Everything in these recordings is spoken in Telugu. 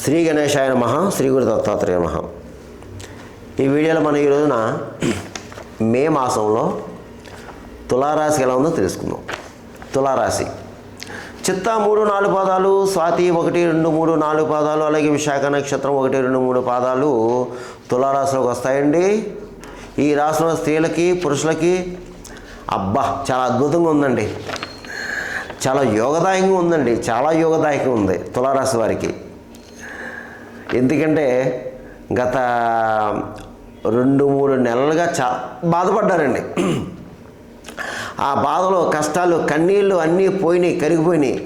శ్రీ గణేశాయ నమః. శ్రీ గురు దత్తాత్రేయ నమః. ఈ వీడియోలో మనం ఈ రోజున మే మాసంలో తులారాశి ఎలా ఉందో తెలుసుకుందాం. తులారాశి చిత్త 3, 4 పాదాలు, స్వాతి 1, 2, 3, 4 పాదాలు, అలాగే విశాఖ నక్షత్రం 1, 2, 3 పాదాలు తులారాశిలోకి వస్తాయండి. ఈ రాశిలో స్త్రీలకి పురుషులకి అబ్బా చాలా అద్భుతంగా ఉందండి. చాలా యోగదాయకంగా ఉందండి. చాలా యోగదాయకంగా ఉంది తులారాశి వారికి. ఎందుకంటే గత 2-3 నెలలుగా బాధపడ్డారండి. ఆ బాధలో కష్టాలు కన్నీళ్ళు అన్నీ పోయినాయి, కరిగిపోయినాయి.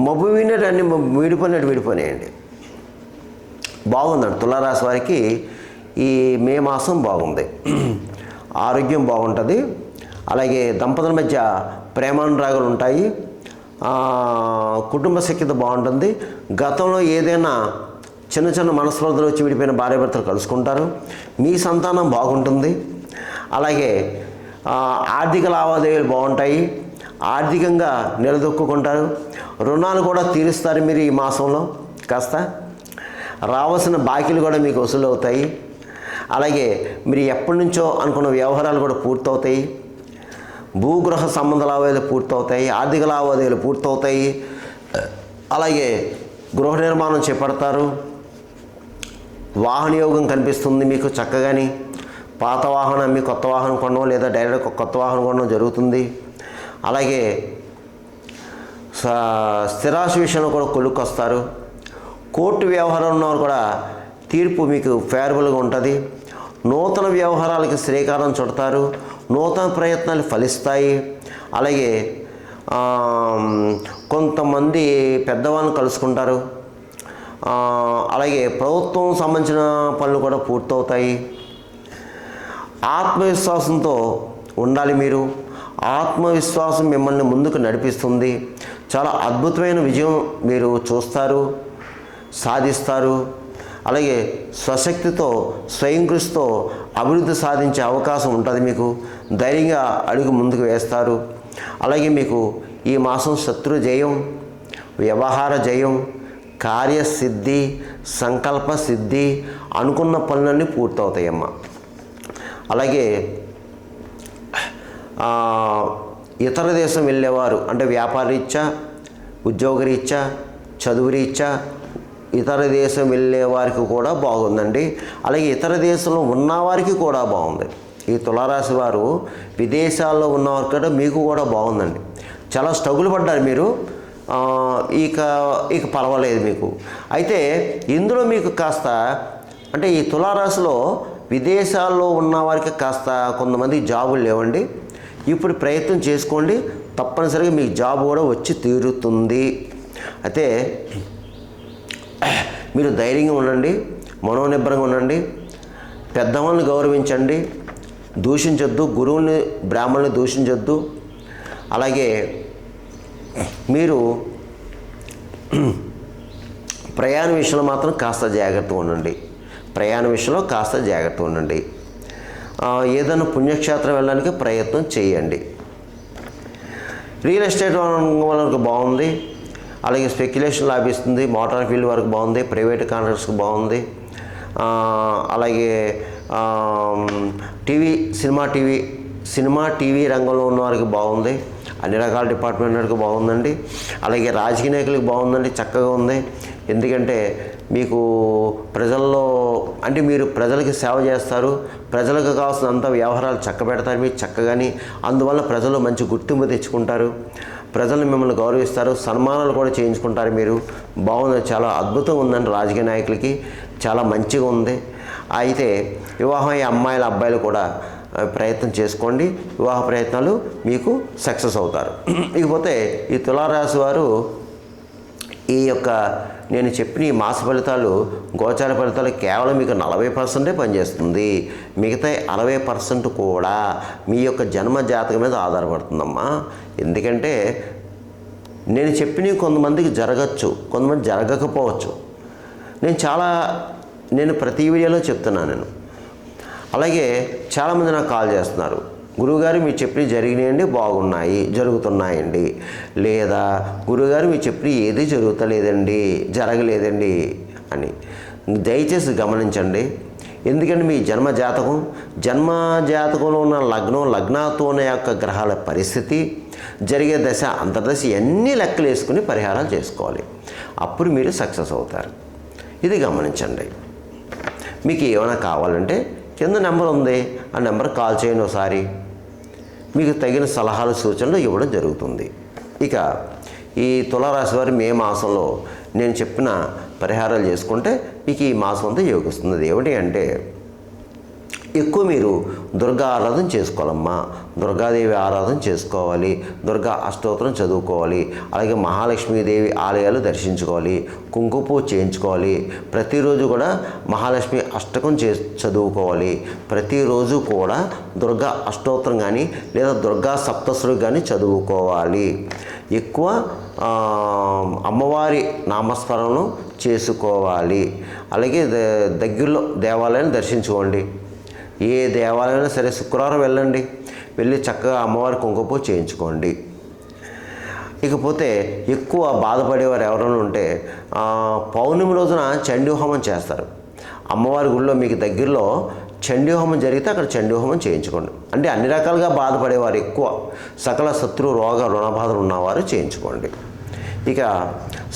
మబ్బు విన్నట్టు అన్నీ విడిపోయినాయండి. బాగుందండి తులారాశి వారికి. ఈ మే మాసం బాగుంది. ఆరోగ్యం బాగుంటుంది. అలాగే దంపతుల మధ్య ప్రేమానురాగాలు ఉంటాయి. కుటుంబ సఖ్యత బాగుంటుంది. గతంలో ఏదైనా చిన్న చిన్న మనస్పర్ధలు వచ్చి విడిపోయిన భార్యాభర్తలు కలుసుకుంటారు. మీ సంతానం బాగుంటుంది. అలాగే ఆర్థిక లావాదేవీలు బాగుంటాయి. ఆర్థికంగా నిలదొక్కుంటారు. రుణాలు కూడా తీరుస్తారు మీరు ఈ మాసంలో. కాస్త రావాల్సిన బాకీలు కూడా మీకు వసూలు అవుతాయి. అలాగే మీరు ఎప్పటి నుంచో అనుకున్న వ్యవహారాలు కూడా పూర్తవుతాయి. భూగృహ సంబంధ లావాదేవీలు పూర్తవుతాయి. ఆర్థిక లావాదేవీలు పూర్తవుతాయి. అలాగే గృహ నిర్మాణం చేపడతారు. వాహన యోగం కనిపిస్తుంది మీకు చక్కగాని. పాత వాహనం మీ కొత్త వాహనం కొనడం లేదా డైరెక్ట్ కొత్త వాహనం కొనడం జరుగుతుంది. అలాగే స్థిరాశి విషయంలో కూడా కొలుక్కొస్తారు. కోర్టు వ్యవహారం ఉన్నవారు కూడా తీర్పు మీకు ఫేవరబుల్గా ఉంటుంది. నూతన వ్యవహారాలకి శ్రీకారం చుడతారు. నూతన ప్రయత్నాలు ఫలిస్తాయి. అలాగే కొంతమంది పెద్దవాళ్ళని కలుసుకుంటారు. అలాగే ప్రభుత్వం సంబంధించిన పనులు కూడా పూర్తవుతాయి. ఆత్మవిశ్వాసంతో ఉండాలి మీరు. ఆత్మవిశ్వాసం మిమ్మల్ని ముందుకు నడిపిస్తుంది. చాలా అద్భుతమైన విజయం మీరు చూస్తారు, సాధిస్తారు. అలాగే స్వశక్తితో స్వయం కృషితో అభివృద్ధి సాధించే అవకాశం ఉంటుంది మీకు. ధైర్యంగా అడుగు ముందుకు వేస్తారు. అలాగే మీకు ఈ మాసం శత్రు జయం, వ్యవహార జయం, కార్యసిద్ధి, సంకల్ప సిద్ధి, అనుకున్న పనులన్నీ పూర్తవుతాయమ్మా. అలాగే ఇతర దేశం వెళ్ళేవారు అంటే వ్యాపారరీత్యా, ఉద్యోగరీత్యా, చదువురీత్యా ఇతర దేశం వెళ్ళే వారికి కూడా బాగుందండి. అలాగే ఇతర దేశంలో ఉన్నవారికి కూడా బాగుంది. ఈ తులారాశి వారు విదేశాల్లో ఉన్నవారు కూడా మీకు కూడా బాగుందండి. చాలా స్ట్రగుల్ పడ్డారు మీరు. ఇక పర్వాలేదు మీకు. అయితే ఇందులో మీకు కాస్త అంటే ఈ తులారాశిలో విదేశాల్లో ఉన్నవారికి కాస్త కొంతమంది జాబులు లేవండి. ఇప్పుడు ప్రయత్నం చేసుకోండి. తప్పనిసరిగా మీకు జాబ్ కూడా వచ్చి తీరుతుంది. అయితే మీరు ధైర్యంగా ఉండండి, మనోనిబ్బరంగా ఉండండి, పెద్దవాళ్ళని గౌరవించండి, దూషించొద్దు, గురువుని బ్రాహ్మణుని దూషించొద్దు. అలాగే మీరు ప్రయాణ విషయంలో మాత్రం కాస్త జాగ్రత్తగా ఉండండి. ప్రయాణ విషయంలో కాస్త జాగ్రత్తగా ఉండండి. ఏదైనా పుణ్యక్షేత్రం వెళ్ళడానికి ప్రయత్నం చేయండి. రియల్ ఎస్టేట్ వాళ్ళకి బాగుంది. అలాగే స్పెక్యులేషన్ లాభిస్తుంది. మోటార్ ఫీల్డ్ వరకు బాగుంది. ప్రైవేట్ కాంట్రాక్ట్స్కి బాగుంది. అలాగే సినిమా టీవీ రంగంలో ఉన్న వారికి బాగుంది. అన్ని రకాల డిపార్ట్మెంట్లకు బాగుందండి. అలాగే రాజకీయ నాయకులకు బాగుందండి. చక్కగా ఉంది. ఎందుకంటే మీకు ప్రజల్లో అంటే మీరు ప్రజలకి సేవ చేస్తారు. ప్రజలకు కావాల్సినంత వ్యవహారాలు చక్కబెడతారు మీరు చక్కగాని. అందువల్ల ప్రజలు మంచి గుర్తింపు తెచ్చుకుంటారు. ప్రజలు మిమ్మల్ని గౌరవిస్తారు. సన్మానాలు కూడా చేయించుకుంటారు మీరు. బాగుంది. చాలా అద్భుతంగా ఉందండి. రాజకీయ నాయకులకి చాలా మంచిగా ఉంది. అయితే వివాహం అయ్యే అమ్మాయిల అబ్బాయిలు కూడా ప్రయత్నం చేసుకోండి. వివాహ ప్రయత్నాలు మీకు సక్సెస్ అవుతారు. ఇకపోతే ఈ తులారాశి వారు ఈ యొక్క నేను చెప్పిన ఈ మాస ఫలితాలు, గోచార ఫలితాలు కేవలం మీకు 40% పనిచేస్తుంది. మిగతా 60% కూడా మీ యొక్క జన్మ జాతకం మీద ఆధారపడుతుందమ్మా. ఎందుకంటే నేను చెప్పినవి కొంతమందికి జరగచ్చు, కొంతమంది జరగకపోవచ్చు. నేను ప్రతి వీడియోలో చెప్తున్నాను. అలాగే చాలామంది నాకు కాల్ చేస్తున్నారు, గురువుగారు మీరు చెప్పినవి జరిగినాయండి, బాగున్నాయి, జరుగుతున్నాయండి. లేదా గురువుగారు మీరు చెప్పినవి ఏది జరుగుతలేదండి, జరగలేదండి అని దయచేసి గమనించండి. ఎందుకంటే మీ జన్మజాతకంలో ఉన్న లగ్నాతో ఉన్న యొక్క గ్రహాల పరిస్థితి, జరిగే దశ అంతర్దశ అన్నీ లెక్కలు వేసుకుని పరిహారాలు చేసుకోవాలి. అప్పుడు మీరు సక్సెస్ అవుతారు. ఇది గమనించండి. మీకు ఏమైనా కావాలంటే కింద నెంబర్ ఉంది, ఆ నెంబర్ కాల్ చేయండి. ఒకసారి మీకు తగిన సలహాలు సూచనలు ఇవ్వడం జరుగుతుంది. ఇక ఈ తులారాశి వారి మే మాసంలో నేను చెప్పిన పరిహారాలు చేసుకుంటే మీకు ఈ మాసం అంతా యోగిస్తుంది. ఏమిటి అంటే ఎక్కువ మీరు దుర్గా ఆరాధన చేసుకోవాలమ్మా. దుర్గాదేవి ఆరాధన చేసుకోవాలి, దుర్గా అష్టోత్తరం చదువుకోవాలి, అలాగే మహాలక్ష్మీదేవి ఆలయాలు దర్శించుకోవాలి, కుంకుమ పూజ చేయించుకోవాలి. ప్రతిరోజు కూడా మహాలక్ష్మి అష్టకం చదువుకోవాలి. ప్రతిరోజు కూడా దుర్గా అష్టోత్తరం కానీ లేదా దుర్గా సప్తశతి కానీ చదువుకోవాలి. ఎక్కువ అమ్మవారి నామస్మరణం చేసుకోవాలి. అలాగే దగ్గరలో దేవాలయాన్ని దర్శించుకోండి. ఏ దేవాలయమైనా సరే శుక్రవారం వెళ్ళి చక్కగా అమ్మవారి కుంకుమ పూజ చేయించుకోండి. ఇకపోతే ఎక్కువ బాధపడేవారు ఎవరైనా ఉంటే పౌర్ణమి రోజున చండీ హోమం చేస్తారు. అమ్మవారి గుడిలో మీకు దగ్గరలో చండీ హోమం జరిగితే అక్కడ చండీ హోమం చేయించుకోండి. అంటే అన్ని రకాలుగా బాధపడేవారు, ఎక్కువ సకల శత్రు రోగ రుణబాధలు ఉన్నవారు చేయించుకోండి. ఇక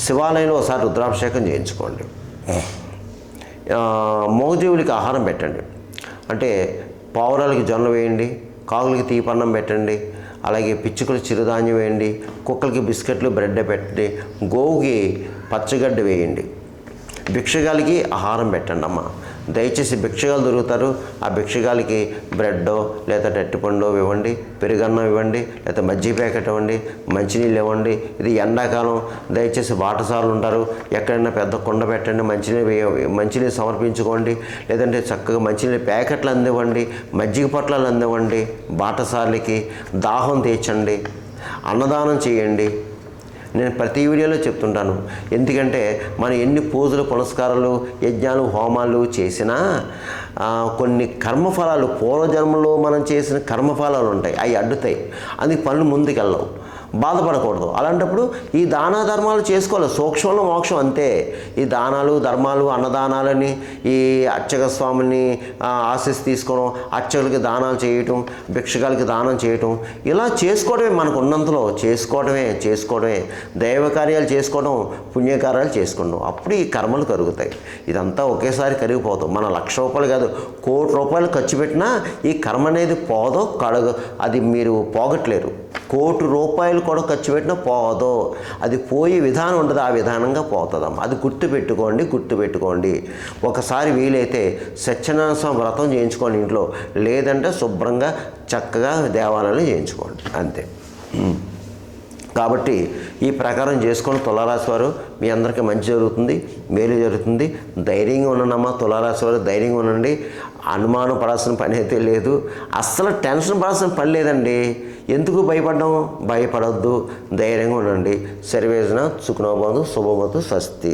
శివాలయంలో ఒకసారి రుద్రాభిషేకం చేయించుకోండి. మూగజీవులకి ఆహారం పెట్టండి. అంటే పావురాలకి జొన్న వేయండి, కాకులకి తీపన్నం పెట్టండి, అలాగే పిచ్చుకలు చిరుధాన్యం వేయండి, కుక్కలకి బిస్కెట్లు బ్రెడ్ పెట్టండి, గోవుకి పచ్చగడ్డ వేయండి, భిక్షగాలికి ఆహారం పెట్టండి అమ్మ. దయచేసి భిక్షగాలు దొరుకుతారు, ఆ భిక్షగాలికి బ్రెడ్డో లేదా అరటిపండో ఇవ్వండి, పెరుగన్నం ఇవ్వండి, లేదా మజ్జిగ ప్యాకెట్ ఇవ్వండి, మంచినీళ్ళు ఇవ్వండి. ఇది ఎండాకాలం, దయచేసి బాటసార్లు ఉంటారు, ఎక్కడైనా పెద్ద కుండ పెట్టండి, మంచినీళ్ళు సమర్పించుకోండి. లేదంటే చక్కగా మంచినీళ్ళు ప్యాకెట్లు అందివ్వండి, మజ్జిగ పొట్లాలు అందివ్వండి. బాటసార్లకి దాహం తీర్చండి, అన్నదానం చేయండి. నేను ప్రతి వీడియోలో చెప్తుంటాను. ఎందుకంటే మనం ఎన్ని పూజలు పునస్కారాలు యజ్ఞాలు హోమాలు చేసినా కొన్ని కర్మఫలాలు పూర్వజన్మలో మనం చేసిన కర్మఫలాలు ఉంటాయి, అవి అడ్డుతాయి. అందుకు పనులు ముందుకెళ్ళవు. బాధపడకూడదు. అలాంటప్పుడు ఈ దాన ధర్మాలు చేసుకోవాలి. సూక్ష్మంలో మోక్షం అంతే. ఈ దానాలు ధర్మాలు అన్నదానాలని, ఈ అర్చక స్వామిని ఆశీస్సు తీసుకోవడం, అర్చకులకి దానాలు చేయటం, భిక్షకాలకి దానం చేయటం, ఇలా చేసుకోవడమే, మనకు ఉన్నంతలో చేసుకోవడమే. దైవ కార్యాలు చేసుకోవడం, పుణ్యకార్యాలు చేసుకోవడం. అప్పుడు ఈ కర్మలు కరుగుతాయి. ఇదంతా ఒకేసారి కరిగిపోతాం. మన 1,00,000 రూపాయలు కాదు, 1,00,00,000 రూపాయలు ఖర్చు పెట్టినా ఈ కర్మ అనేది పోదో అది మీరు పోగట్లేరు. 1,00,00,000 రూపాయలు కూడా ఖర్చు పెట్టినా పోదో, అది పోయే విధానం ఉంటుంది, ఆ విధానంగా పోతుందమ్మా. అది గుర్తుపెట్టుకోండి. ఒకసారి వీలైతే సత్యనారాయణ స్వామి వ్రతం చేయించుకోండి ఇంట్లో, లేదంటే శుభ్రంగా చక్కగా దేవాలయాలు చేయించుకోండి, అంతే. కాబట్టి ఈ ప్రకారం చేసుకొని తులారాశి వారు మీ అందరికీ మంచి జరుగుతుంది, మేలు జరుగుతుంది. ధైర్యంగా ఉండనమ్మా తులారాశి వారు, ధైర్యంగా ఉండండి. అనుమానం పడాల్సిన పని అయితే లేదు, అస్సలు టెన్షన్ పడాల్సిన పని లేదండి. ఎందుకు భయపడద్దు, ధైర్యంగా ఉండండి. సర్వేజన సుఖనోభవంతు, శుభమస్తు, స్వస్తి.